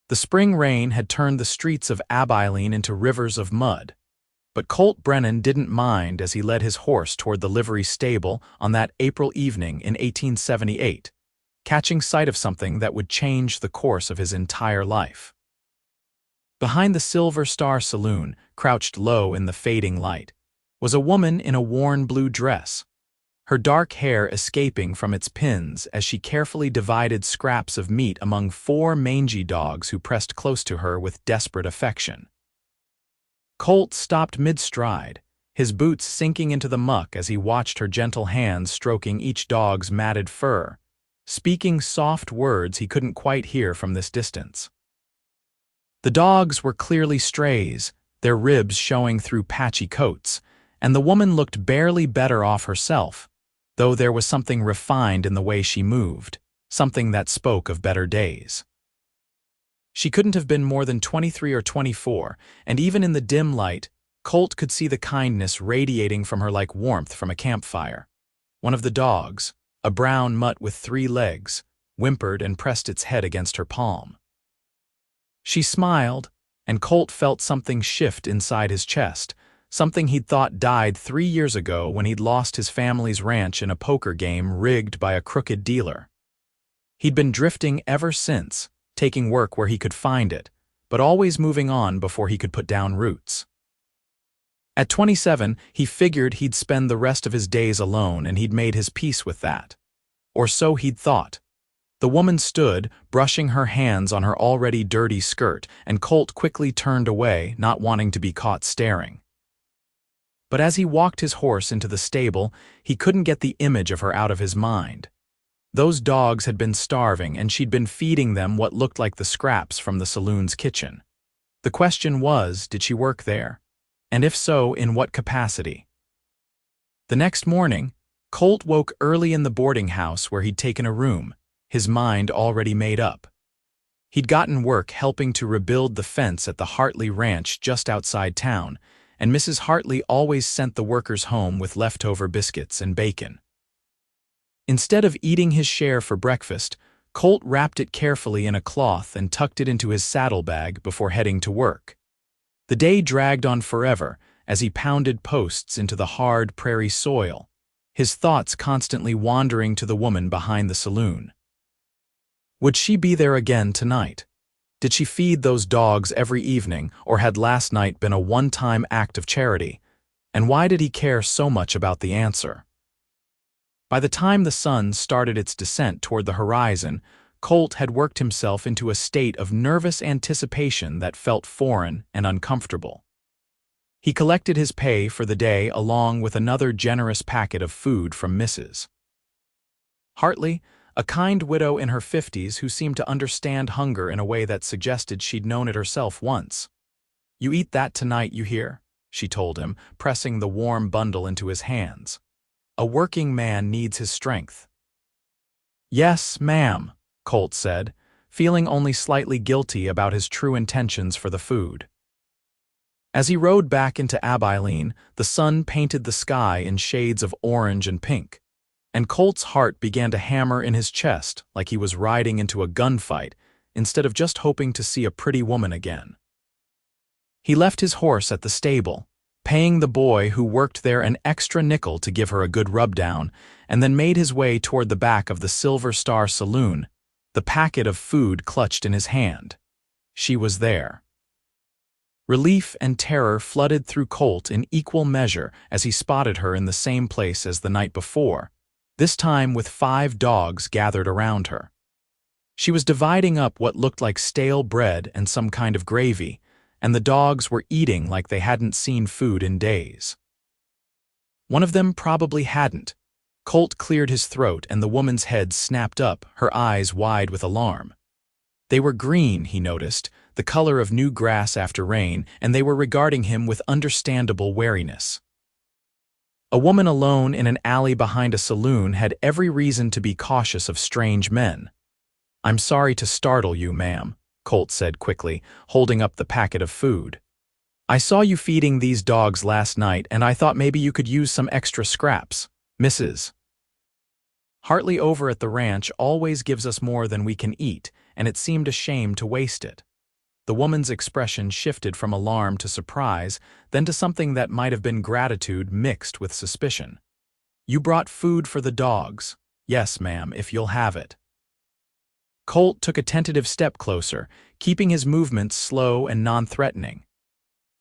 The spring rain had turned the streets of Abilene into rivers of mud, but Colt Brennan didn't mind as he led his horse toward the livery stable on that April evening in 1878, catching sight of something that would change the course of his entire life. Behind the Silver Star Saloon, crouched low in the fading light, was a woman in a worn blue dress, her dark hair escaping from its pins as she carefully divided scraps of meat among 4 mangy dogs who pressed close to her with desperate affection. Colt stopped mid-stride, his boots sinking into the muck as he watched her gentle hands stroking each dog's matted fur, speaking soft words he couldn't quite hear from this distance. The dogs were clearly strays, their ribs showing through patchy coats, and the woman looked barely better off herself, though there was something refined in the way she moved, something that spoke of better days. She couldn't have been more than 23 or 24, and even in the dim light, Colt could see the kindness radiating from her like warmth from a campfire. One of the dogs, a brown mutt with 3 legs, whimpered and pressed its head against her palm. She smiled, and Colt felt something shift inside his chest, something he'd thought died 3 years ago when he'd lost his family's ranch in a poker game rigged by a crooked dealer. He'd been drifting ever since, taking work where he could find it, but always moving on before he could put down roots. At 27, he figured he'd spend the rest of his days alone, and he'd made his peace with that. Or so he'd thought. The woman stood, brushing her hands on her already dirty skirt, and Colt quickly turned away, not wanting to be caught staring. But as he walked his horse into the stable, he couldn't get the image of her out of his mind. Those dogs had been starving, and she'd been feeding them what looked like the scraps from the saloon's kitchen. The question was, did she work there? And if so, in what capacity? The next morning, Colt woke early in the boarding house where he'd taken a room, his mind already made up. He'd gotten work helping to rebuild the fence at the Hartley Ranch just outside town, and Mrs. Hartley always sent the workers home with leftover biscuits and bacon. Instead of eating his share for breakfast, Colt wrapped it carefully in a cloth and tucked it into his saddlebag before heading to work. The day dragged on forever as he pounded posts into the hard prairie soil, his thoughts constantly wandering to the woman behind the saloon. Would she be there again tonight? Did she feed those dogs every evening, or had last night been a one-time act of charity? And why did he care so much about the answer? By the time the sun started its descent toward the horizon, Colt had worked himself into a state of nervous anticipation that felt foreign and uncomfortable. He collected his pay for the day along with another generous packet of food from Mrs. Hartley, a kind widow in her 50s who seemed to understand hunger in a way that suggested she'd known it herself once. "You eat that tonight, you hear?" she told him, pressing the warm bundle into his hands. "A working man needs his strength." "Yes, ma'am," Colt said, feeling only slightly guilty about his true intentions for the food. As he rode back into Abilene, the sun painted the sky in shades of orange and pink, and Colt's heart began to hammer in his chest like he was riding into a gunfight instead of just hoping to see a pretty woman again. He left his horse at the stable, paying the boy who worked there an extra nickel to give her a good rub-down, and then made his way toward the back of the Silver Star Saloon, the packet of food clutched in his hand. She was there. Relief and terror flooded through Colt in equal measure as he spotted her in the same place as the night before, this time with 5 dogs gathered around her. She was dividing up what looked like stale bread and some kind of gravy, and the dogs were eating like they hadn't seen food in days. One of them probably hadn't. Colt cleared his throat and the woman's head snapped up, her eyes wide with alarm. They were green, he noticed, the color of new grass after rain, and they were regarding him with understandable wariness. A woman alone in an alley behind a saloon had every reason to be cautious of strange men. "I'm sorry to startle you, ma'am," Colt said quickly, holding up the packet of food. "I saw you feeding these dogs last night, and I thought maybe you could use some extra scraps. Mrs. Hartley over at the ranch always gives us more than we can eat, and it seemed a shame to waste it." The woman's expression shifted from alarm to surprise, then to something that might have been gratitude mixed with suspicion. "You brought food for the dogs." "Yes, ma'am, if you'll have it." Colt took a tentative step closer, keeping his movements slow and non-threatening.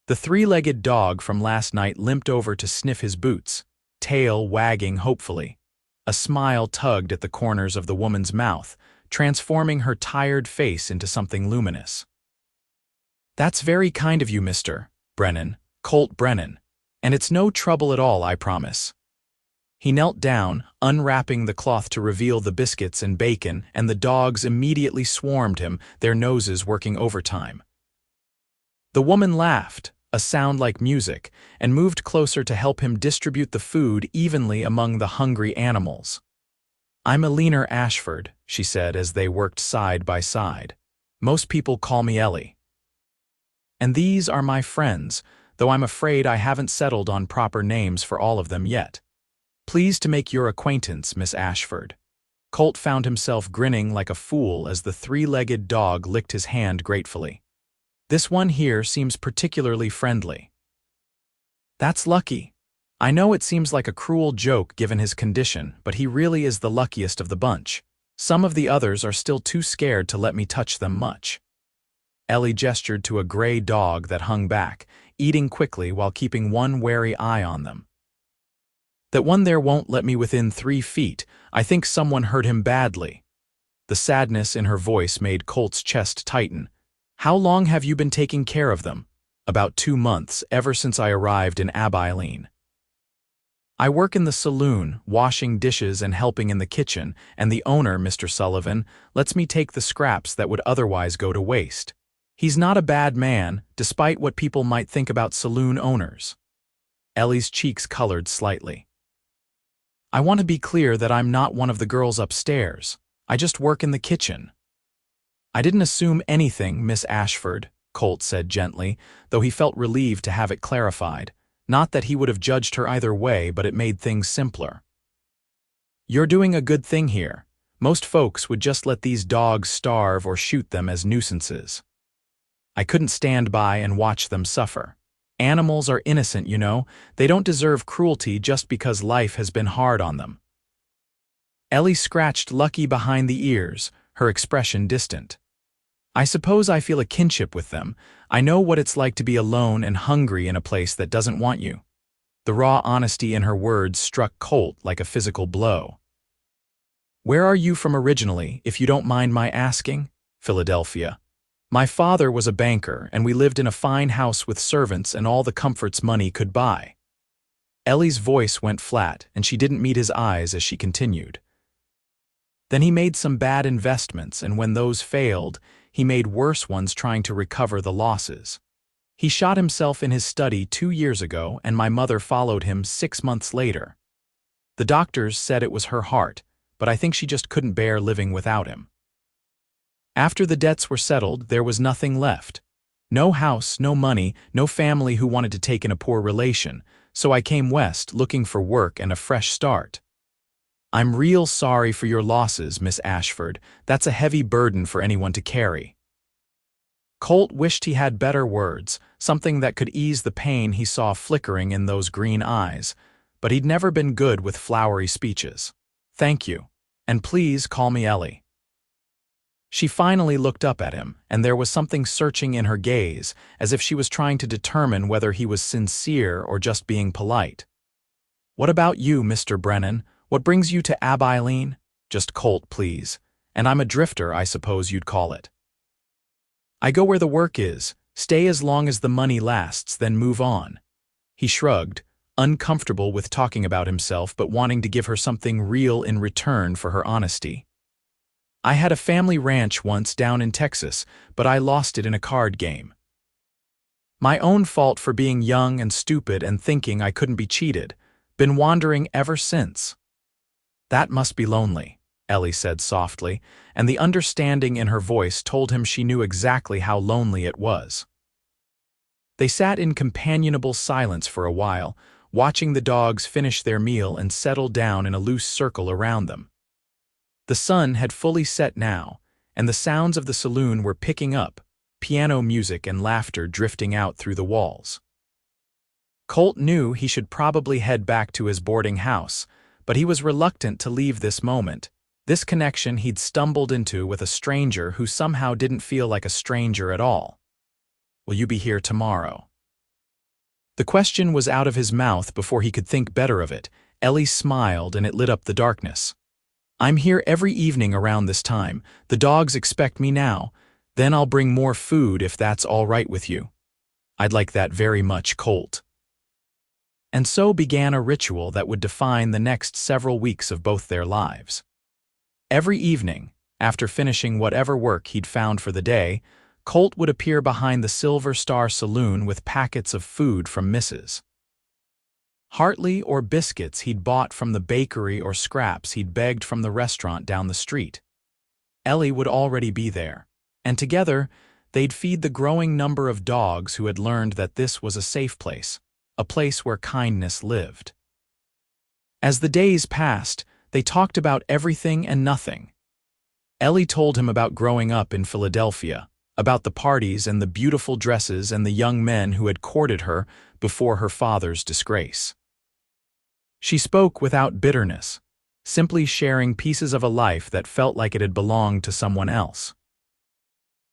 The three-legged dog from last night limped over to sniff his boots, tail wagging hopefully. A smile tugged at the corners of the woman's mouth, transforming her tired face into something luminous. "That's very kind of you, Mr. Brennan, Colt Brennan, and it's no trouble at all, I promise." He knelt down, unwrapping the cloth to reveal the biscuits and bacon, and the dogs immediately swarmed him, their noses working overtime. The woman laughed, a sound like music, and moved closer to help him distribute the food evenly among the hungry animals. "I'm Abilene Ashford," she said as they worked side by side. "Most people call me Ellie. And these are my friends, though I'm afraid I haven't settled on proper names for all of them yet. Pleased to make your acquaintance, Miss Ashford." Colt found himself grinning like a fool as the three-legged dog licked his hand gratefully. "This one here seems particularly friendly." "That's lucky. I know it seems like a cruel joke given his condition, but he really is the luckiest of the bunch. Some of the others are still too scared to let me touch them much." Ellie gestured to a gray dog that hung back, eating quickly while keeping one wary eye on them. "That one there won't let me within 3 feet. I think someone hurt him badly." The sadness in her voice made Colt's chest tighten. "How long have you been taking care of them?" "About 2 months, ever since I arrived in Abilene. I work in the saloon, washing dishes and helping in the kitchen, and the owner, Mr. Sullivan, lets me take the scraps that would otherwise go to waste. He's not a bad man, despite what people might think about saloon owners." Ellie's cheeks colored slightly. "I want to be clear that I'm not one of the girls upstairs. I just work in the kitchen." "I didn't assume anything, Miss Ashford," Colt said gently, though he felt relieved to have it clarified. Not that he would have judged her either way, but it made things simpler. "You're doing a good thing here. Most folks would just let these dogs starve or shoot them as nuisances. I couldn't stand by and watch them suffer. Animals are innocent, you know. They don't deserve cruelty just because life has been hard on them." Ellie scratched Lucky behind the ears, her expression distant. "I suppose I feel a kinship with them. I know what it's like to be alone and hungry in a place that doesn't want you." The raw honesty in her words struck Colt like a physical blow. "Where are you from originally, if you don't mind my asking?" "Philadelphia. My father was a banker, and we lived in a fine house with servants and all the comforts money could buy." Ellie's voice went flat, and she didn't meet his eyes as she continued. "Then he made some bad investments, and when those failed, he made worse ones trying to recover the losses. He shot himself in his study 2 years ago, and my mother followed him 6 months later. The doctors said it was her heart, but I think she just couldn't bear living without him. After the debts were settled, there was nothing left. No house, no money, no family who wanted to take in a poor relation, so I came west looking for work and a fresh start." "I'm real sorry for your losses, Miss Ashford. That's a heavy burden for anyone to carry." Colt wished he had better words, something that could ease the pain he saw flickering in those green eyes, but he'd never been good with flowery speeches. "Thank you, and please call me Ellie." She finally looked up at him, and there was something searching in her gaze, as if she was trying to determine whether he was sincere or just being polite. "What about you, Mr. Brennan? What brings you to Abilene?" "Just Colt, please. And I'm a drifter, I suppose you'd call it. I go where the work is, stay as long as the money lasts, then move on." He shrugged, uncomfortable with talking about himself but wanting to give her something real in return for her honesty. "I had a family ranch once down in Texas, but I lost it in a card game. My own fault for being young and stupid and thinking I couldn't be cheated. Been wandering ever since." "That must be lonely," Ellie said softly, and the understanding in her voice told him she knew exactly how lonely it was. They sat in companionable silence for a while, watching the dogs finish their meal and settle down in a loose circle around them. The sun had fully set now, and the sounds of the saloon were picking up, piano music and laughter drifting out through the walls. Colt knew he should probably head back to his boarding house, but he was reluctant to leave this moment, this connection he'd stumbled into with a stranger who somehow didn't feel like a stranger at all. "Will you be here tomorrow?" The question was out of his mouth before he could think better of it. Ellie smiled and it lit up the darkness. "I'm here every evening around this time. The dogs expect me now. Then I'll bring more food if that's all right with you." "I'd like that very much, Colt." And so began a ritual that would define the next several weeks of both their lives. Every evening, after finishing whatever work he'd found for the day, Colt would appear behind the Silver Star Saloon with packets of food from Mrs. Hartley or biscuits he'd bought from the bakery or scraps he'd begged from the restaurant down the street. Ellie would already be there, and together they'd feed the growing number of dogs who had learned that this was a safe place, a place where kindness lived. As the days passed, they talked about everything and nothing. Ellie told him about growing up in Philadelphia, about the parties and the beautiful dresses and the young men who had courted her before her father's disgrace. She spoke without bitterness, simply sharing pieces of a life that felt like it had belonged to someone else.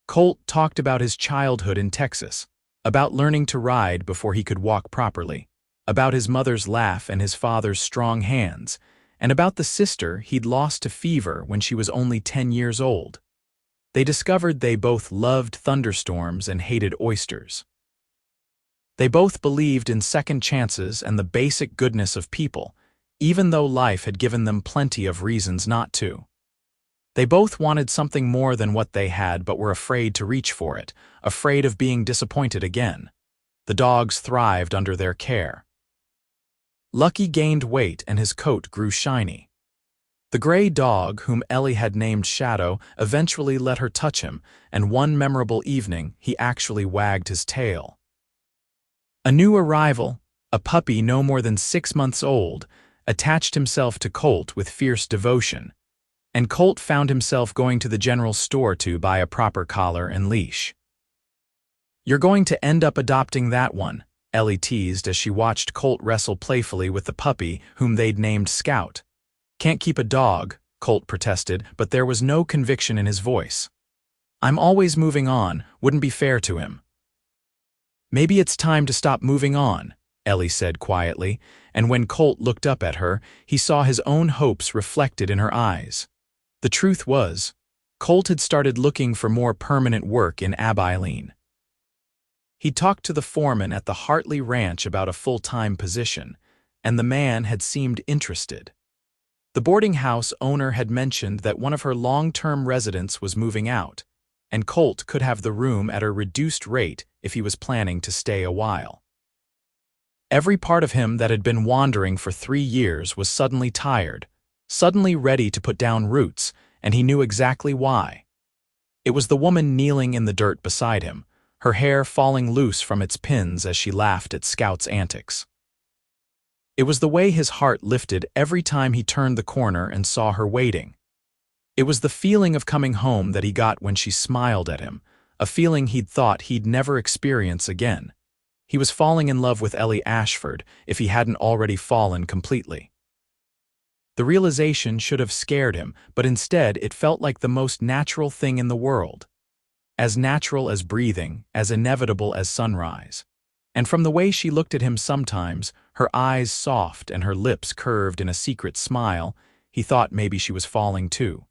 Colt talked about his childhood in Texas, about learning to ride before he could walk properly, about his mother's laugh and his father's strong hands, and about the sister he'd lost to fever when she was only 10 years old. They discovered they both loved thunderstorms and hated oysters. They both believed in second chances and the basic goodness of people, even though life had given them plenty of reasons not to. They both wanted something more than what they had but were afraid to reach for it, afraid of being disappointed again. The dogs thrived under their care. Lucky gained weight and his coat grew shiny. The gray dog, whom Ellie had named Shadow, eventually let her touch him, and one memorable evening he actually wagged his tail. A new arrival, a puppy no more than 6 months old, attached himself to Colt with fierce devotion, and Colt found himself going to the general store to buy a proper collar and leash. "You're going to end up adopting that one," Ellie teased as she watched Colt wrestle playfully with the puppy whom they'd named Scout. "Can't keep a dog," Colt protested, but there was no conviction in his voice. "I'm always moving on, wouldn't be fair to him." "Maybe it's time to stop moving on," Ellie said quietly, and when Colt looked up at her, he saw his own hopes reflected in her eyes. The truth was, Colt had started looking for more permanent work in Abilene. He talked to the foreman at the Hartley Ranch about a full-time position, and the man had seemed interested. The boarding house owner had mentioned that one of her long-term residents was moving out, and Colt could have the room at a reduced rate if he was planning to stay a while. Every part of him that had been wandering for 3 years was suddenly tired, suddenly ready to put down roots, and he knew exactly why. It was the woman kneeling in the dirt beside him, her hair falling loose from its pins as she laughed at Scout's antics. It was the way his heart lifted every time he turned the corner and saw her waiting. It was the feeling of coming home that he got when she smiled at him, a feeling he'd thought he'd never experience again. He was falling in love with Ellie Ashford if he hadn't already fallen completely. The realization should have scared him, but instead it felt like the most natural thing in the world. As natural as breathing, as inevitable as sunrise. And from the way she looked at him sometimes, her eyes soft and her lips curved in a secret smile, he thought maybe she was falling too.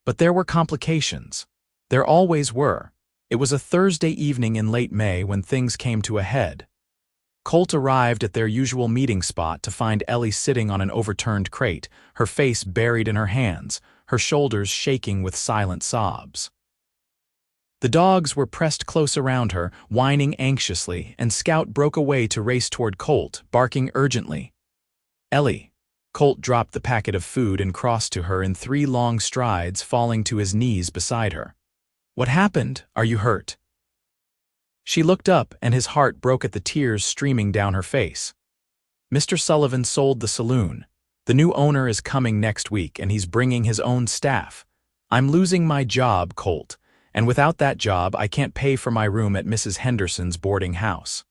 But there were complications. There always were. It was a Thursday evening in late May when things came to a head. Colt arrived at their usual meeting spot to find Ellie sitting on an overturned crate, her face buried in her hands, her shoulders shaking with silent sobs. The dogs were pressed close around her, whining anxiously, and Scout broke away to race toward Colt, barking urgently. "Ellie." Colt dropped the packet of food and crossed to her in 3 long strides, falling to his knees beside her. "What happened? Are you hurt?" She looked up, and his heart broke at the tears streaming down her face. "Mr. Sullivan sold the saloon. The new owner is coming next week, and he's bringing his own staff. I'm losing my job, Colt, and without that job I can't pay for my room at Mrs. Henderson's boarding house.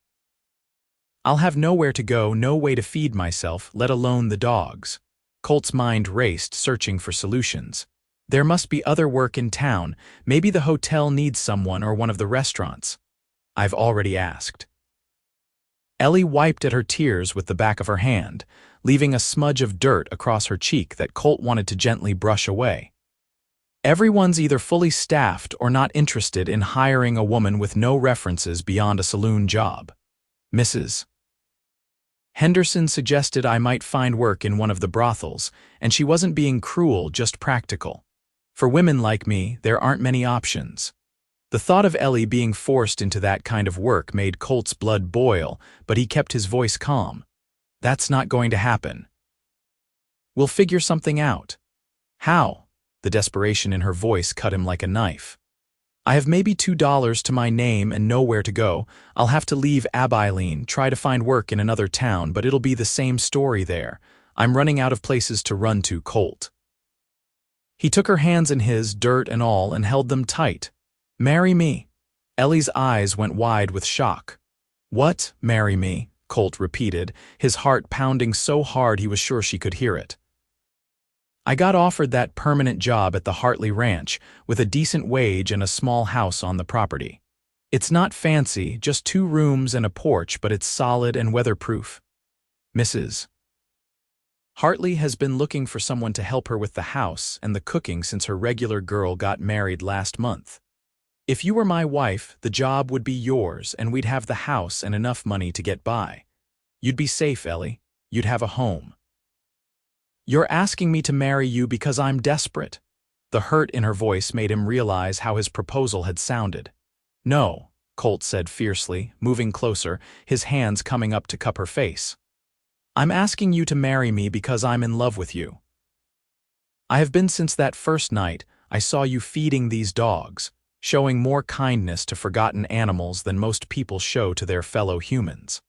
I'll have nowhere to go, no way to feed myself, let alone the dogs. Colt's mind raced, searching for solutions. There must be other work in town. Maybe the hotel needs someone or one of the restaurants. I've already asked. Ellie wiped at her tears with the back of her hand, leaving a smudge of dirt across her cheek that Colt wanted to gently brush away. Everyone's either fully staffed or not interested in hiring a woman with no references beyond a saloon job. Mrs. Henderson suggested I might find work in one of the brothels, and she wasn't being cruel, just practical. For women like me, there aren't many options. The thought of Ellie being forced into that kind of work made Colt's blood boil, but he kept his voice calm. That's not going to happen. We'll figure something out. How? The desperation in her voice cut him like a knife. I have maybe $2 to my name and nowhere to go. I'll have to leave Abilene, try to find work in another town, but it'll be the same story there. I'm running out of places to run to, Colt. He took her hands in his, dirt and all, and held them tight. Marry me. Ellie's eyes went wide with shock. What, marry me? Colt repeated, his heart pounding so hard he was sure she could hear it. I got offered that permanent job at the Hartley Ranch, with a decent wage and a small house on the property. It's not fancy, just 2 rooms and a porch, but it's solid and weatherproof. Mrs. Hartley has been looking for someone to help her with the house and the cooking since her regular girl got married last month. If you were my wife, the job would be yours and we'd have the house and enough money to get by. You'd be safe, Ellie. You'd have a home. You're asking me to marry you because I'm desperate. The hurt in her voice made him realize how his proposal had sounded. No, Colt said fiercely, moving closer, his hands coming up to cup her face. I'm asking you to marry me because I'm in love with you. I have been since that first night I saw you feeding these dogs, showing more kindness to forgotten animals than most people show to their fellow humans.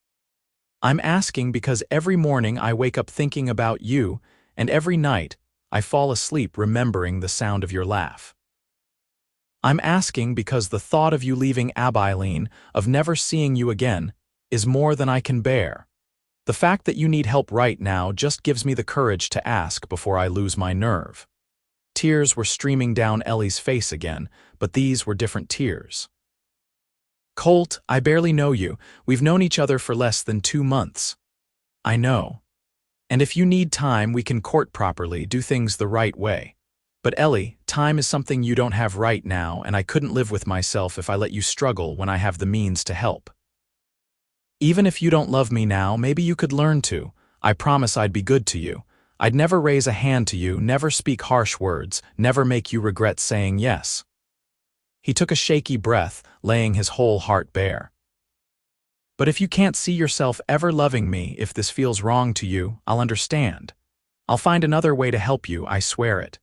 I'm asking because every morning I wake up thinking about you, and every night I fall asleep remembering the sound of your laugh. I'm asking because the thought of you leaving Abilene, of never seeing you again, is more than I can bear. The fact that you need help right now just gives me the courage to ask before I lose my nerve. Tears were streaming down Ellie's face again, but these were different tears. Colt, I barely know you. We've known each other for less than 2 months. I know. And if you need time, we can court properly, do things the right way. But Ellie, time is something you don't have right now, and I couldn't live with myself if I let you struggle when I have the means to help. Even if you don't love me now, maybe you could learn to. I promise I'd be good to you. I'd never raise a hand to you, never speak harsh words, never make you regret saying yes. He took a shaky breath, laying his whole heart bare. But if you can't see yourself ever loving me, if this feels wrong to you, I'll understand. I'll find another way to help you, I swear it.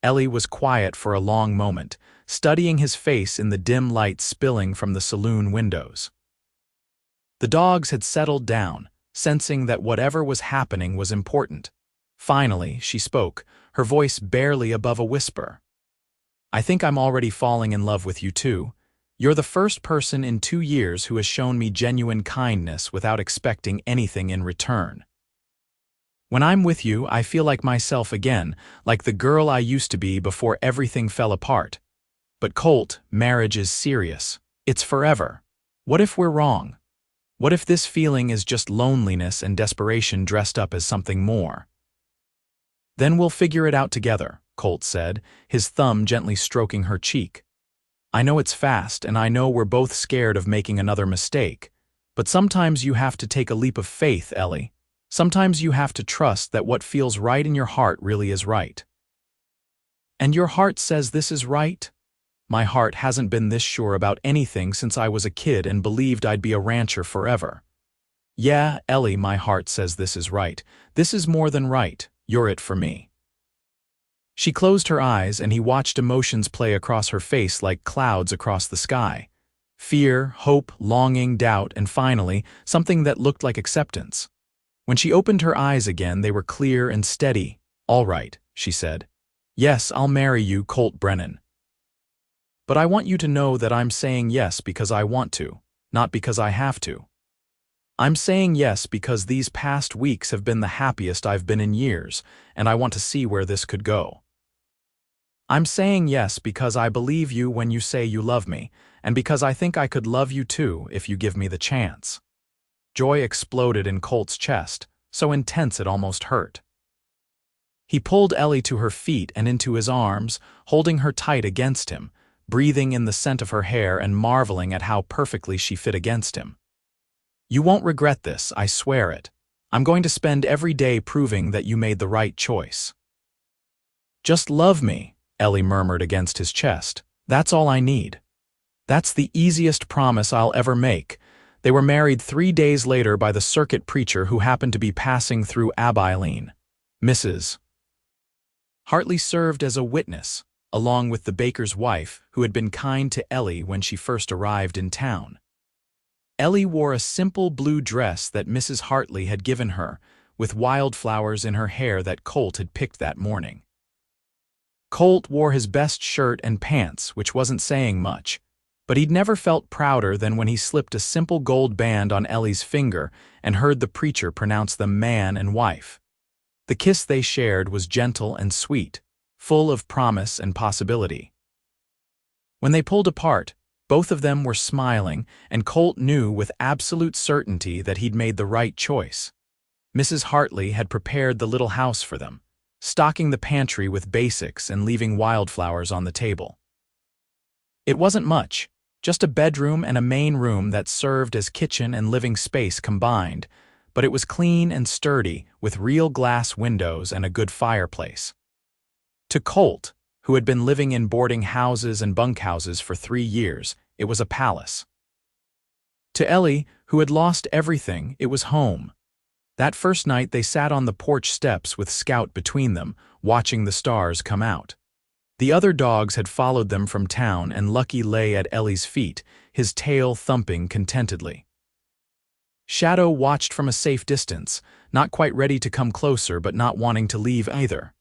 Ellie was quiet for a long moment, studying his face in the dim light spilling from the saloon windows. The dogs had settled down, sensing that whatever was happening was important. Finally, she spoke, her voice barely above a whisper. I think I'm already falling in love with you too. You're the first person in 2 years who has shown me genuine kindness without expecting anything in return. When I'm with you, I feel like myself again, like the girl I used to be before everything fell apart. But Colt, marriage is serious. It's forever. What if we're wrong? What if this feeling is just loneliness and desperation dressed up as something more? Then we'll figure it out together, Colt said, his thumb gently stroking her cheek. I know it's fast, and I know we're both scared of making another mistake, but sometimes you have to take a leap of faith, Ellie. Sometimes you have to trust that what feels right in your heart really is right. And your heart says this is right? My heart hasn't been this sure about anything since I was a kid and believed I'd be a rancher forever. Yeah, Ellie, my heart says this is right. This is more than right. You're it for me. She closed her eyes and he watched emotions play across her face like clouds across the sky. Fear, hope, longing, doubt, and finally, something that looked like acceptance. When she opened her eyes again, they were clear and steady. All right, she said. Yes, I'll marry you, Colt Brennan. But I want you to know that I'm saying yes because I want to, not because I have to. I'm saying yes because these past weeks have been the happiest I've been in years, and I want to see where this could go. I'm saying yes because I believe you when you say you love me, and because I think I could love you too if you give me the chance." Joy exploded in Colt's chest, so intense it almost hurt. He pulled Ellie to her feet and into his arms, holding her tight against him, breathing in the scent of her hair and marveling at how perfectly she fit against him. "You won't regret this, I swear it. I'm going to spend every day proving that you made the right choice." "Just love me," Ellie murmured against his chest. "That's all I need." "That's the easiest promise I'll ever make." They were married 3 days later by the circuit preacher who happened to be passing through Abilene. Mrs. Hartley served as a witness, along with the baker's wife who had been kind to Ellie when she first arrived in town. Ellie wore a simple blue dress that Mrs. Hartley had given her, with wildflowers in her hair that Colt had picked that morning. Colt wore his best shirt and pants, which wasn't saying much, but he'd never felt prouder than when he slipped a simple gold band on Ellie's finger and heard the preacher pronounce them man and wife. The kiss they shared was gentle and sweet, full of promise and possibility. When they pulled apart, both of them were smiling, and Colt knew with absolute certainty that he'd made the right choice. Mrs. Hartley had prepared the little house for them, stocking the pantry with basics and leaving wildflowers on the table. It wasn't much, just a bedroom and a main room that served as kitchen and living space combined, but it was clean and sturdy with real glass windows and a good fireplace. To Colt, who had been living in boarding houses and bunkhouses for 3 years, it was a palace. To Ellie, who had lost everything, it was home. That first night they sat on the porch steps with Scout between them, watching the stars come out. The other dogs had followed them from town, and Lucky lay at Ellie's feet, his tail thumping contentedly. Shadow watched from a safe distance, not quite ready to come closer but not wanting to leave either.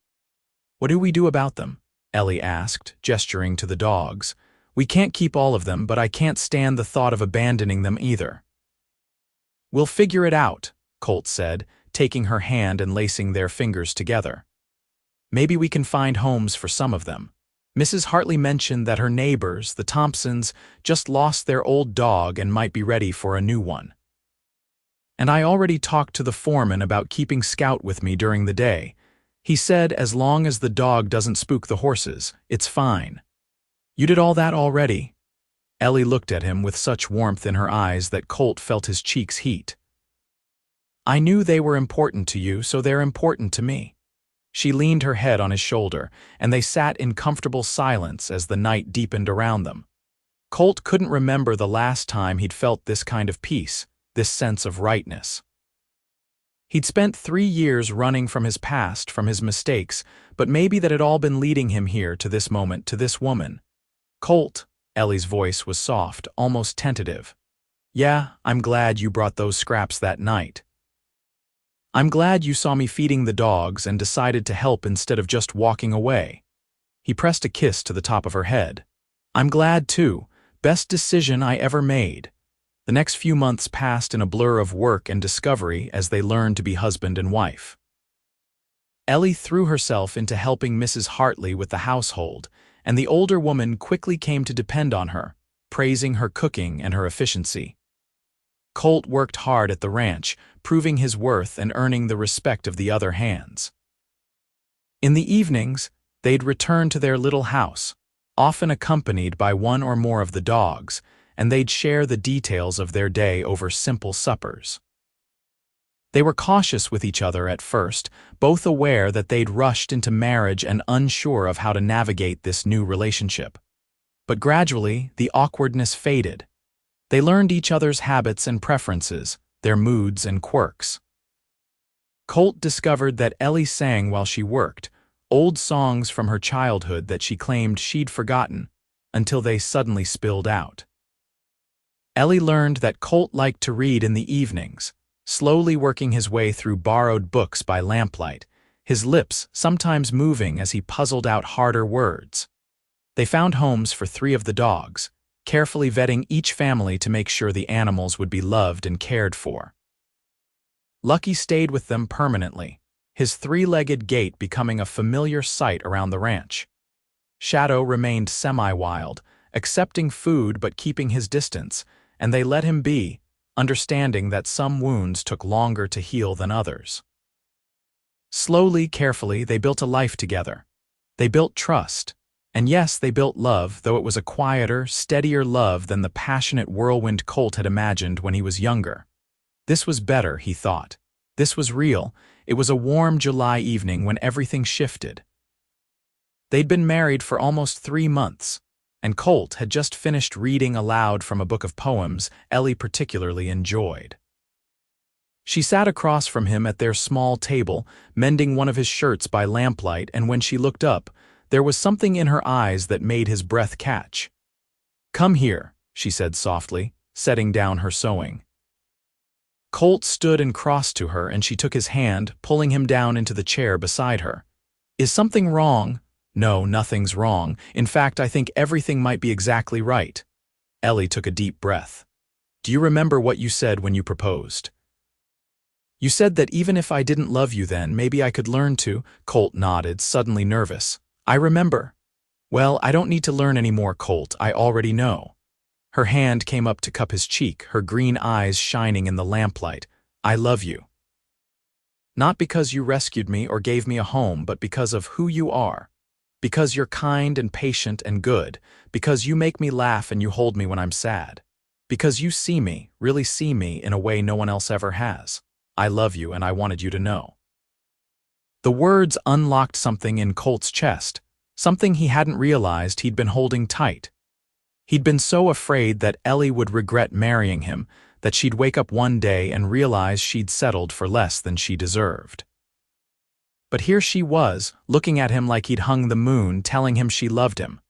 "What do we do about them?" Ellie asked, gesturing to the dogs. "We can't keep all of them, but I can't stand the thought of abandoning them either." "We'll figure it out," Colt said, taking her hand and lacing their fingers together. "Maybe we can find homes for some of them." Mrs. Hartley mentioned that her neighbors, the Thompsons, just lost their old dog and might be ready for a new one. "And I already talked to the foreman about keeping Scout with me during the day. He said as long as the dog doesn't spook the horses, it's fine." "You did all that already?" Ellie looked at him with such warmth in her eyes that Colt felt his cheeks heat. "I knew they were important to you, so they're important to me." She leaned her head on his shoulder, and they sat in comfortable silence as the night deepened around them. Colt couldn't remember the last time he'd felt this kind of peace, this sense of rightness. He'd spent 3 years running from his past, from his mistakes, but maybe that had all been leading him here to this moment, to this woman. "Colt," Ellie's voice was soft, almost tentative. "Yeah, I'm glad you brought those scraps that night. I'm glad you saw me feeding the dogs and decided to help instead of just walking away." He pressed a kiss to the top of her head. "I'm glad too. Best decision I ever made." The next few months passed in a blur of work and discovery as they learned to be husband and wife. Ellie threw herself into helping Mrs. Hartley with the household, and the older woman quickly came to depend on her, praising her cooking and her efficiency. Colt worked hard at the ranch, proving his worth and earning the respect of the other hands. In the evenings, they'd return to their little house, often accompanied by one or more of the dogs, and they'd share the details of their day over simple suppers. They were cautious with each other at first, both aware that they'd rushed into marriage and unsure of how to navigate this new relationship. But gradually, the awkwardness faded. They learned each other's habits and preferences, their moods and quirks. Colt discovered that Ellie sang while she worked, old songs from her childhood that she claimed she'd forgotten, until they suddenly spilled out. Ellie learned that Colt liked to read in the evenings, slowly working his way through borrowed books by lamplight, his lips sometimes moving as he puzzled out harder words. They found homes for 3 of the dogs, carefully vetting each family to make sure the animals would be loved and cared for. Lucky stayed with them permanently, his 3-legged gait becoming a familiar sight around the ranch. Shadow remained semi-wild, accepting food but keeping his distance, and they let him be, understanding that some wounds took longer to heal than others. Slowly, carefully, they built a life together. They built trust. And yes, they built love, though it was a quieter, steadier love than the passionate whirlwind Colt had imagined when he was younger. This was better, he thought. This was real. It was a warm July evening when everything shifted. They'd been married for almost 3 months, and Colt had just finished reading aloud from a book of poems Ellie particularly enjoyed. She sat across from him at their small table, mending one of his shirts by lamplight, and when she looked up, there was something in her eyes that made his breath catch. "Come here," she said softly, setting down her sewing. Colt stood and crossed to her, and she took his hand, pulling him down into the chair beside her. "Is something wrong?" "No, nothing's wrong. In fact, I think everything might be exactly right." Ellie took a deep breath. "Do you remember what you said when you proposed?" "You said that even if I didn't love you then, maybe I could learn to." Colt nodded, suddenly nervous. "I remember." "Well, I don't need to learn any more, Colt. I already know." Her hand came up to cup his cheek, her green eyes shining in the lamplight. "I love you. Not because you rescued me or gave me a home, but because of who you are. Because you're kind and patient and good. Because you make me laugh and you hold me when I'm sad. Because you see me, really see me, in a way no one else ever has. I love you, and I wanted you to know." The words unlocked something in Colt's chest, something he hadn't realized he'd been holding tight. He'd been so afraid that Ellie would regret marrying him, that she'd wake up one day and realize she'd settled for less than she deserved. But here she was, looking at him like he'd hung the moon, telling him she loved him.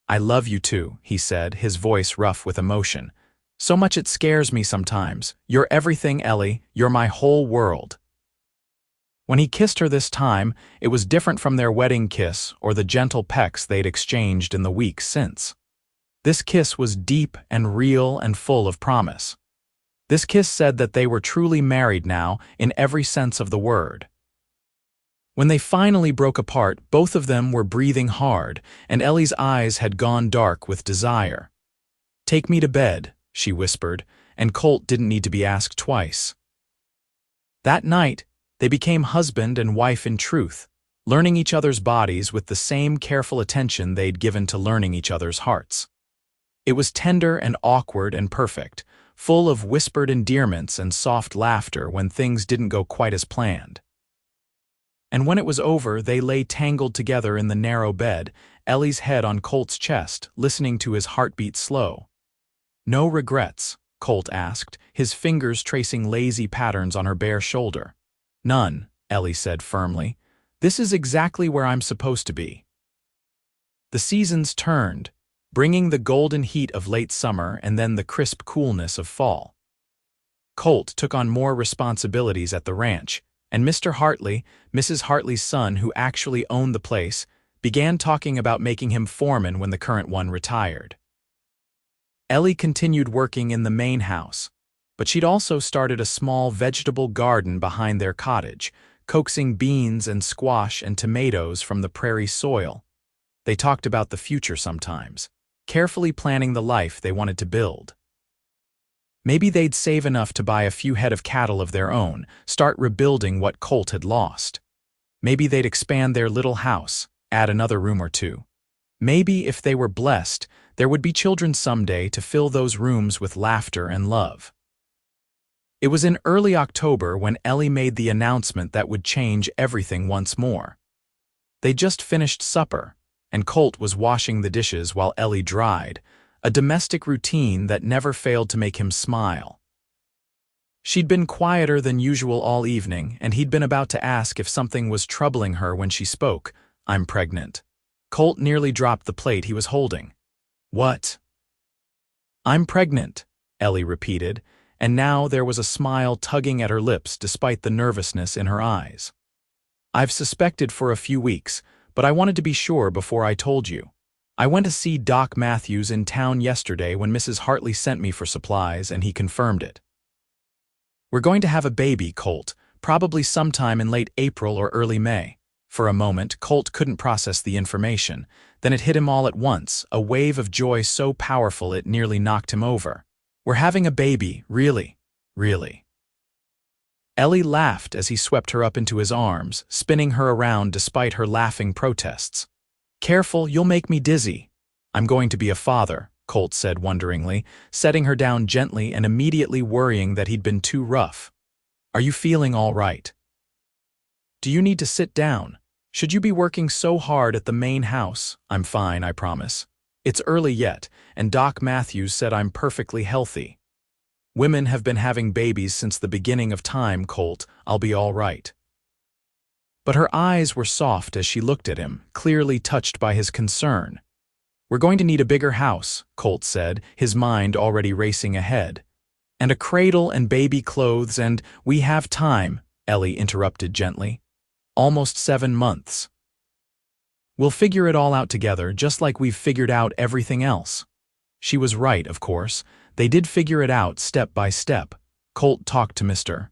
"I love you too," he said, his voice rough with emotion. "So much it scares me sometimes. You're everything, Ellie. You're my whole world." When he kissed her this time, it was different from their wedding kiss or the gentle pecks they'd exchanged in the weeks since. This kiss was deep and real and full of promise. This kiss said that they were truly married now, in every sense of the word. When they finally broke apart, both of them were breathing hard, and Ellie's eyes had gone dark with desire. "Take me to bed," she whispered, and Colt didn't need to be asked twice. That night, they became husband and wife in truth, learning each other's bodies with the same careful attention they'd given to learning each other's hearts. It was tender and awkward and perfect, full of whispered endearments and soft laughter when things didn't go quite as planned. And when it was over, they lay tangled together in the narrow bed, Ellie's head on Colt's chest, listening to his heartbeat slow. "No regrets?" Colt asked, his fingers tracing lazy patterns on her bare shoulder. "None," Ellie said firmly. "This is exactly where I'm supposed to be." The seasons turned, bringing the golden heat of late summer and then the crisp coolness of fall. Colt took on more responsibilities at the ranch, and Mr. Hartley, Mrs. Hartley's son who actually owned the place, began talking about making him foreman when the current one retired. Ellie continued working in the main house, but she'd also started a small vegetable garden behind their cottage, coaxing beans and squash and tomatoes from the prairie soil. They talked about the future sometimes, carefully planning the life they wanted to build. Maybe they'd save enough to buy a few head of cattle of their own, start rebuilding what Colt had lost. Maybe they'd expand their little house, add another room or two. Maybe, if they were blessed, there would be children someday to fill those rooms with laughter and love. It was in early October when Ellie made the announcement that would change everything once more. They'd just finished supper, and Colt was washing the dishes while Ellie dried, a domestic routine that never failed to make him smile. She'd been quieter than usual all evening, and he'd been about to ask if something was troubling her when she spoke. "I'm pregnant." Colt nearly dropped the plate he was holding. "What?" "I'm pregnant," Ellie repeated, and now there was a smile tugging at her lips despite the nervousness in her eyes. "I've suspected for a few weeks, but I wanted to be sure before I told you. I went to see Doc Matthews in town yesterday when Mrs. Hartley sent me for supplies, and he confirmed it. We're going to have a baby, Colt, probably sometime in late April or early May. For a moment, Colt couldn't process the information. Then it hit him all at once, a wave of joy so powerful it nearly knocked him over. We're having a baby, really, really. Ellie laughed as he swept her up into his arms, spinning her around despite her laughing protests. Careful, you'll make me dizzy. I'm going to be a father, Colt said wonderingly, setting her down gently and immediately worrying that he'd been too rough. Are you feeling all right? Do you need to sit down? Should you be working so hard at the main house? I'm fine, I promise. It's early yet, and Doc Matthews said I'm perfectly healthy. Women have been having babies since the beginning of time, Colt. I'll be all right. But her eyes were soft as she looked at him, clearly touched by his concern. We're going to need a bigger house, Colt said, his mind already racing ahead. And a cradle and baby clothes and we have time, Ellie interrupted gently. Almost 7 months. We'll figure it all out together, just like we've figured out everything else. She was right, of course. They did figure it out step by step. Colt talked to Mr.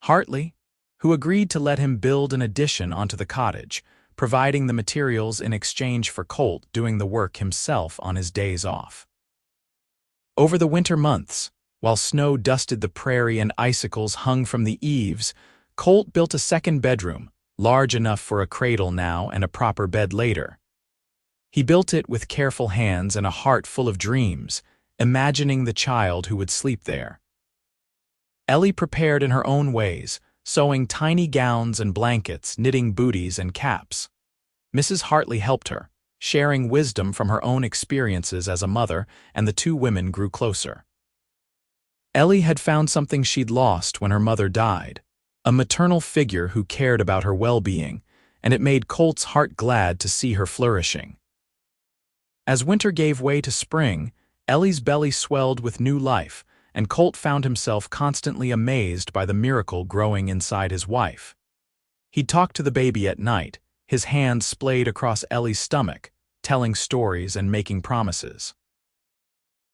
Hartley, who agreed to let him build an addition onto the cottage, providing the materials in exchange for Colt doing the work himself on his days off. Over the winter months, while snow dusted the prairie and icicles hung from the eaves, Colt built a second bedroom, large enough for a cradle now and a proper bed later. He built it with careful hands and a heart full of dreams, imagining the child who would sleep there. Ellie prepared in her own ways, sewing tiny gowns and blankets, knitting booties and caps. Mrs. Hartley helped her, sharing wisdom from her own experiences as a mother, and the two women grew closer. Ellie had found something she'd lost when her mother died, a maternal figure who cared about her well-being, and it made Colt's heart glad to see her flourishing. As winter gave way to spring, Ellie's belly swelled with new life, and Colt found himself constantly amazed by the miracle growing inside his wife. He'd talk to the baby at night, his hands splayed across Ellie's stomach, telling stories and making promises.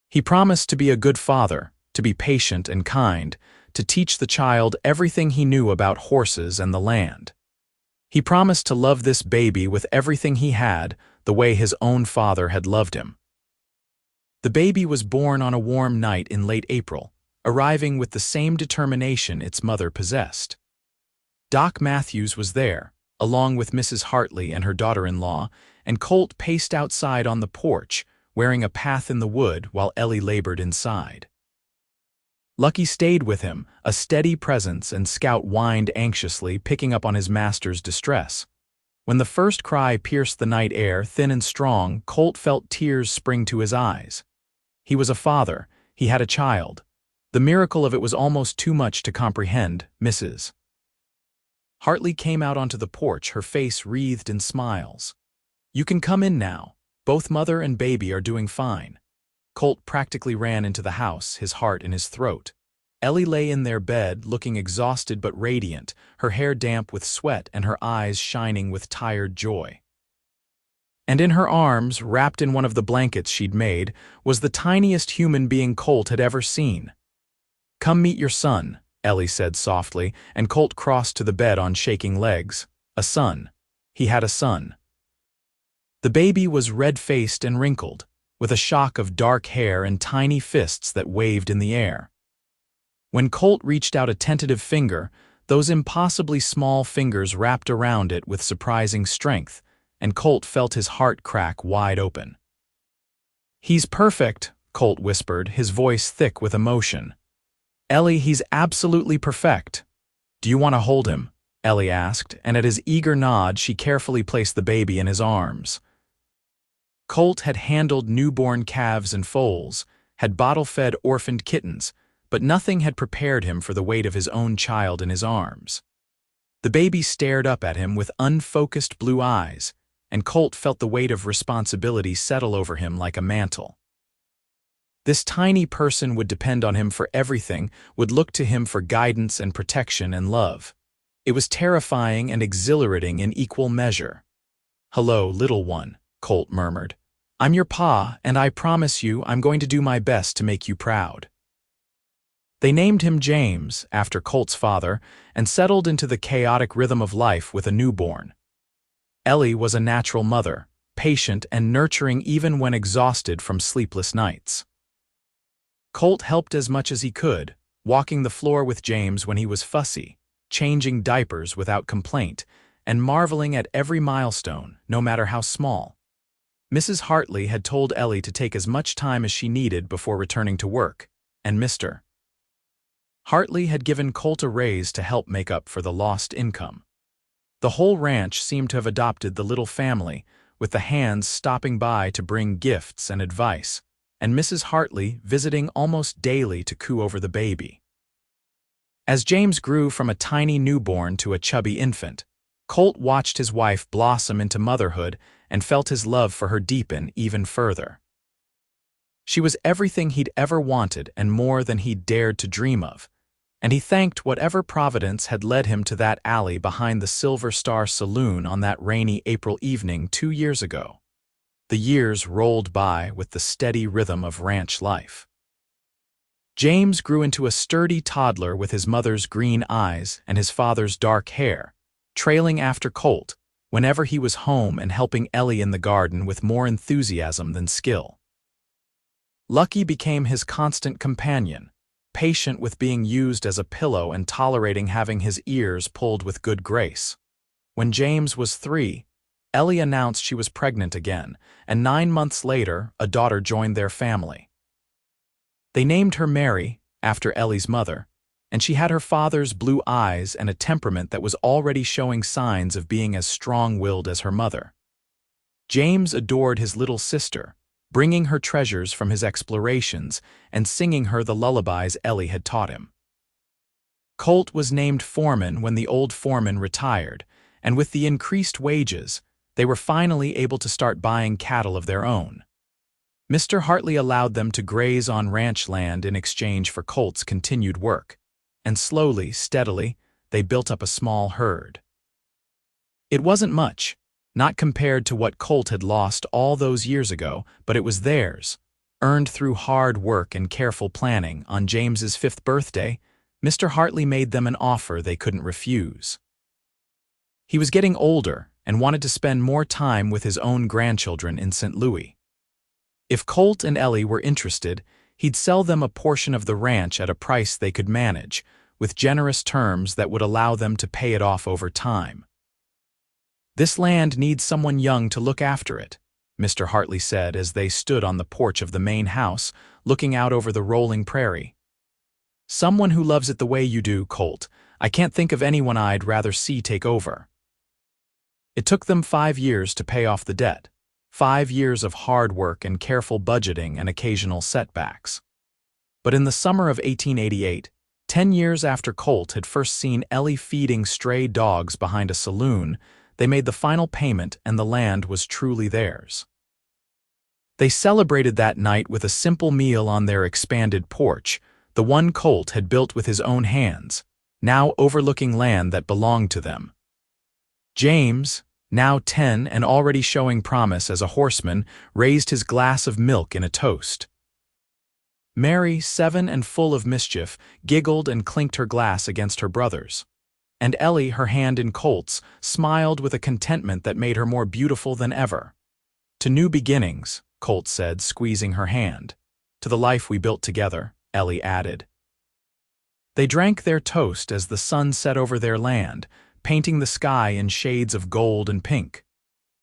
He promised to be a good father, to be patient and kind, to teach the child everything he knew about horses and the land. He promised to love this baby with everything he had, the way his own father had loved him. The baby was born on a warm night in late April, arriving with the same determination its mother possessed. Doc Matthews was there, along with Mrs. Hartley and her daughter-in-law, and Colt paced outside on the porch, wearing a path in the wood while Ellie labored inside. Lucky stayed with him, a steady presence, and Scout whined anxiously, picking up on his master's distress. When the first cry pierced the night air, thin and strong, Colt felt tears spring to his eyes. He was a father. He had a child. The miracle of it was almost too much to comprehend. Mrs. Hartley came out onto the porch, her face wreathed in smiles. You can come in now. Both mother and baby are doing fine. Colt practically ran into the house, his heart in his throat. Ellie lay in their bed, looking exhausted but radiant, her hair damp with sweat and her eyes shining with tired joy. And in her arms, wrapped in one of the blankets she'd made, was the tiniest human being Colt had ever seen. Come meet your son, Ellie said softly, and Colt crossed to the bed on shaking legs. A son. He had a son. The baby was red-faced and wrinkled, with a shock of dark hair and tiny fists that waved in the air. When Colt reached out a tentative finger, those impossibly small fingers wrapped around it with surprising strength, and Colt felt his heart crack wide open. He's perfect, Colt whispered, his voice thick with emotion. Ellie, he's absolutely perfect. Do you want to hold him? Ellie asked, and at his eager nod she carefully placed the baby in his arms. Colt had handled newborn calves and foals, had bottle-fed orphaned kittens, but nothing had prepared him for the weight of his own child in his arms. The baby stared up at him with unfocused blue eyes, and Colt felt the weight of responsibility settle over him like a mantle. This tiny person would depend on him for everything, would look to him for guidance and protection and love. It was terrifying and exhilarating in equal measure. Hello, little one, Colt murmured. "I'm your pa, and I promise you I'm going to do my best to make you proud." They named him James, after Colt's father, and settled into the chaotic rhythm of life with a newborn. Ellie was a natural mother, patient and nurturing even when exhausted from sleepless nights. Colt helped as much as he could, walking the floor with James when he was fussy, changing diapers without complaint, and marveling at every milestone, no matter how small. Mrs. Hartley had told Ellie to take as much time as she needed before returning to work, and Mr. Hartley had given Colt a raise to help make up for the lost income. The whole ranch seemed to have adopted the little family, with the hands stopping by to bring gifts and advice, and Mrs. Hartley visiting almost daily to coo over the baby. As James grew from a tiny newborn to a chubby infant, Colt watched his wife blossom into motherhood and felt his love for her deepen even further. She was everything he'd ever wanted and more than he'd dared to dream of, and he thanked whatever providence had led him to that alley behind the Silver Star Saloon on that rainy April evening 2 years ago. The years rolled by with the steady rhythm of ranch life. James grew into a sturdy toddler with his mother's green eyes and his father's dark hair, trailing after Colt whenever he was home and helping Ellie in the garden with more enthusiasm than skill. Lucky became his constant companion, patient with being used as a pillow and tolerating having his ears pulled with good grace. When James was 3, Ellie announced she was pregnant again, and 9 months later, a daughter joined their family. They named her Mary, after Ellie's mother, and she had her father's blue eyes and a temperament that was already showing signs of being as strong-willed as her mother. James adored his little sister, bringing her treasures from his explorations and singing her the lullabies Ellie had taught him. Colt was named foreman when the old foreman retired, and with the increased wages, they were finally able to start buying cattle of their own. Mr. Hartley allowed them to graze on ranch land in exchange for Colt's continued work, and slowly, steadily, they built up a small herd. It wasn't much, not compared to what Colt had lost all those years ago, but it was theirs. Earned through hard work and careful planning, on James's 5th birthday, Mr. Hartley made them an offer they couldn't refuse. He was getting older and wanted to spend more time with his own grandchildren in St. Louis. If Colt and Ellie were interested, he'd sell them a portion of the ranch at a price they could manage, with generous terms that would allow them to pay it off over time. "This land needs someone young to look after it," Mr. Hartley said as they stood on the porch of the main house, looking out over the rolling prairie. "Someone who loves it the way you do, Colt. I can't think of anyone I'd rather see take over." It took them 5 years to pay off the debt, 5 years of hard work and careful budgeting and occasional setbacks. But in the summer of 1888, 10 years after Colt had first seen Ellie feeding stray dogs behind a saloon, they made the final payment and the land was truly theirs. They celebrated that night with a simple meal on their expanded porch, the one Colt had built with his own hands, now overlooking land that belonged to them. James, now 10 and already showing promise as a horseman, raised his glass of milk in a toast. Mary, 7 and full of mischief, giggled and clinked her glass against her brother's. And Ellie, her hand in Colt's, smiled with a contentment that made her more beautiful than ever. "To new beginnings," Colt said, squeezing her hand. "To the life we built together," Ellie added. They drank their toast as the sun set over their land, painting the sky in shades of gold and pink.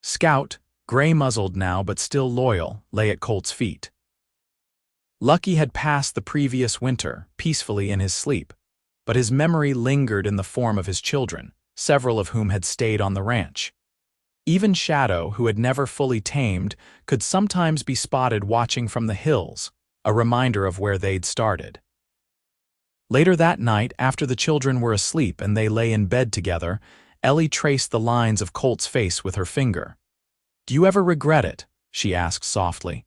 Scout, gray-muzzled now but still loyal, lay at Colt's feet. Lucky had passed the previous winter, peacefully in his sleep, but his memory lingered in the form of his children, several of whom had stayed on the ranch. Even Shadow, who had never fully tamed, could sometimes be spotted watching from the hills, a reminder of where they'd started. Later that night, after the children were asleep and they lay in bed together, Ellie traced the lines of Colt's face with her finger. "Do you ever regret it?" she asked softly.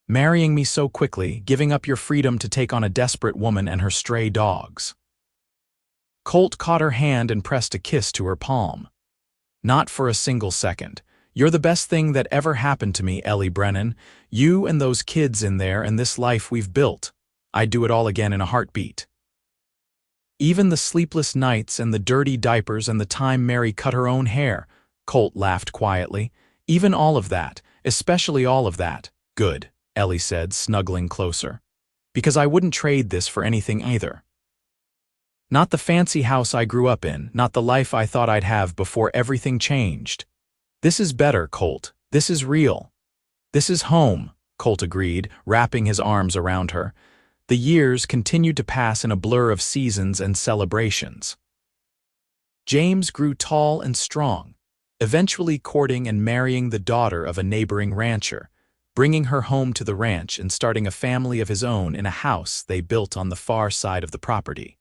"Marrying me so quickly, giving up your freedom to take on a desperate woman and her stray dogs?" Colt caught her hand and pressed a kiss to her palm. "Not for a single second. You're the best thing that ever happened to me, Ellie Brennan. You and those kids in there and this life we've built. I'd do it all again in a heartbeat. Even the sleepless nights and the dirty diapers and the time Mary cut her own hair, Colt laughed quietly. Even all of that, especially all of that. Good, Ellie said, snuggling closer. Because I wouldn't trade this for anything either. Not the fancy house I grew up in, not the life I thought I'd have before everything changed. This is better, Colt. This is real. This is home, Colt agreed, wrapping his arms around her. The years continued to pass in a blur of seasons and celebrations. James grew tall and strong, eventually courting and marrying the daughter of a neighboring rancher, bringing her home to the ranch and starting a family of his own in a house they built on the far side of the property.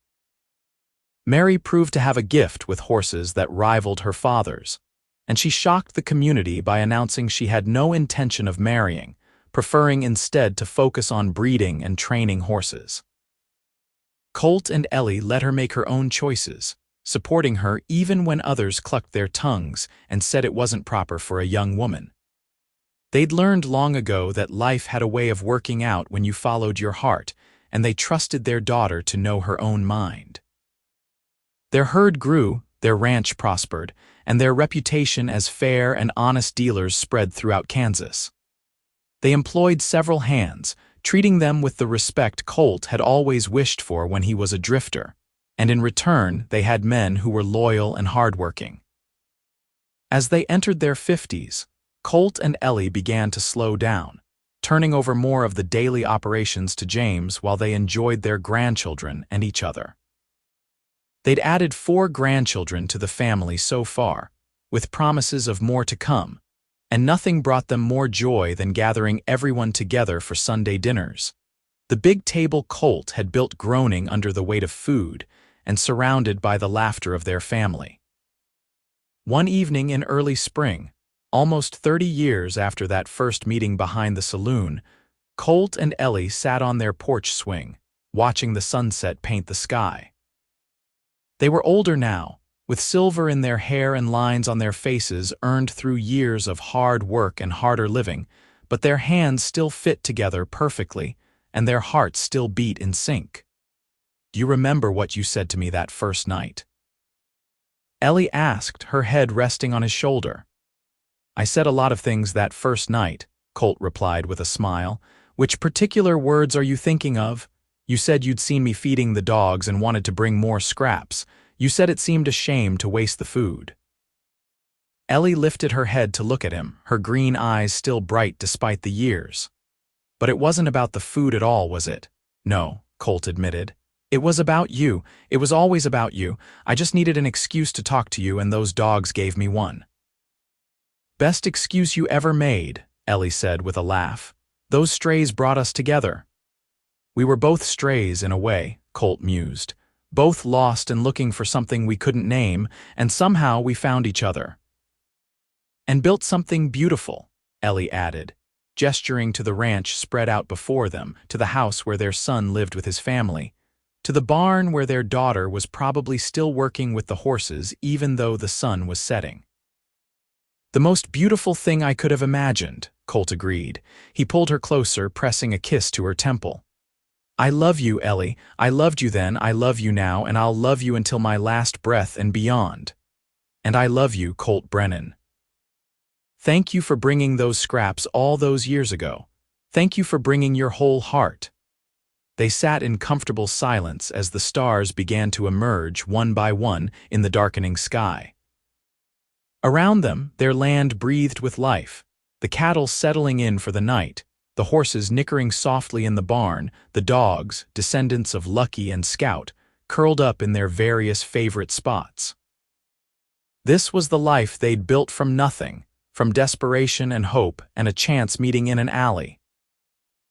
Mary proved to have a gift with horses that rivaled her father's, and she shocked the community by announcing she had no intention of marrying, preferring instead to focus on breeding and training horses. Colt and Ellie let her make her own choices, supporting her even when others clucked their tongues and said it wasn't proper for a young woman. They'd learned long ago that life had a way of working out when you followed your heart, and they trusted their daughter to know her own mind. Their herd grew, their ranch prospered, and their reputation as fair and honest dealers spread throughout Kansas. They employed several hands, treating them with the respect Colt had always wished for when he was a drifter, and in return they had men who were loyal and hardworking. As they entered their 50s, Colt and Ellie began to slow down, turning over more of the daily operations to James while they enjoyed their grandchildren and each other. They'd added 4 grandchildren to the family so far, with promises of more to come, and nothing brought them more joy than gathering everyone together for Sunday dinners. The big table Colt had built groaning under the weight of food and surrounded by the laughter of their family. One evening in early spring, almost 30 years after that first meeting behind the saloon, Colt and Ellie sat on their porch swing, watching the sunset paint the sky. They were older now, with silver in their hair and lines on their faces earned through years of hard work and harder living, but their hands still fit together perfectly, and their hearts still beat in sync. Do you remember what you said to me that first night? Ellie asked, her head resting on his shoulder. I said a lot of things that first night, Colt replied with a smile. Which particular words are you thinking of? You said you'd seen me feeding the dogs and wanted to bring more scraps. You said it seemed a shame to waste the food. Ellie lifted her head to look at him, her green eyes still bright despite the years. But it wasn't about the food at all, was it? No, Colt admitted. It was about you. It was always about you. I just needed an excuse to talk to you, and those dogs gave me one. Best excuse you ever made, Ellie said with a laugh. Those strays brought us together. We were both strays in a way, Colt mused. Both lost and looking for something we couldn't name, and somehow we found each other. And built something beautiful, Ellie added, gesturing to the ranch spread out before them, to the house where their son lived with his family, to the barn where their daughter was probably still working with the horses even though the sun was setting. The most beautiful thing I could have imagined, Colt agreed. He pulled her closer, pressing a kiss to her temple. I love you, Ellie. I loved you then, I love you now, and I'll love you until my last breath and beyond. And I love you, Colt Brennan. Thank you for bringing those scraps all those years ago. Thank you for bringing your whole heart. They sat in comfortable silence as the stars began to emerge one by one in the darkening sky. Around them, their land breathed with life, the cattle settling in for the night, the horses nickering softly in the barn, the dogs, descendants of Lucky and Scout, curled up in their various favorite spots. This was the life they'd built from nothing, from desperation and hope and a chance meeting in an alley.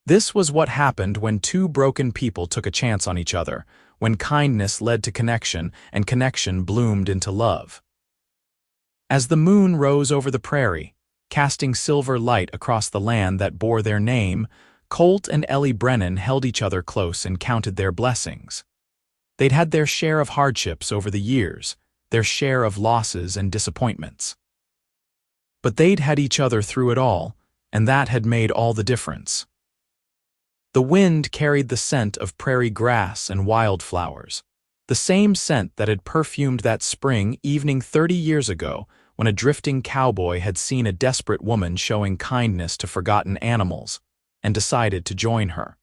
This was what happened when 2 broken people took a chance on each other, when kindness led to connection and connection bloomed into love. As the moon rose over the prairie, casting silver light across the land that bore their name, Colt and Ellie Brennan held each other close and counted their blessings. They'd had their share of hardships over the years, their share of losses and disappointments. But they'd had each other through it all, and that had made all the difference. The wind carried the scent of prairie grass and wildflowers, the same scent that had perfumed that spring evening 30 years ago when a drifting cowboy had seen a desperate woman showing kindness to forgotten animals and decided to join her.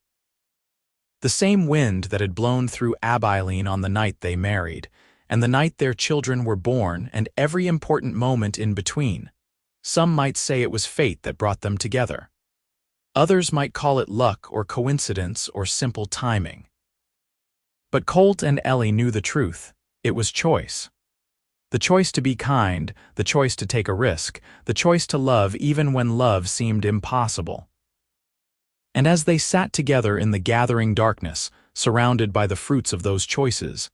The same wind that had blown through Abilene on the night they married, and the night their children were born, and every important moment in between. Some might say it was fate that brought them together. Others might call it luck or coincidence or simple timing. But Colt and Ellie knew the truth. It was choice. The choice to be kind, the choice to take a risk, the choice to love even when love seemed impossible. And as they sat together in the gathering darkness, surrounded by the fruits of those choices,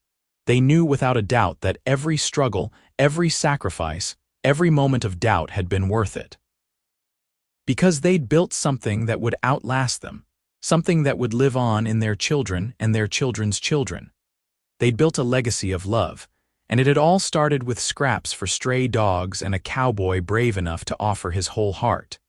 they knew without a doubt that every struggle, every sacrifice, every moment of doubt had been worth it. Because they'd built something that would outlast them, something that would live on in their children and their children's children. They'd built a legacy of love, and it had all started with scraps for stray dogs and a cowboy brave enough to offer his whole heart.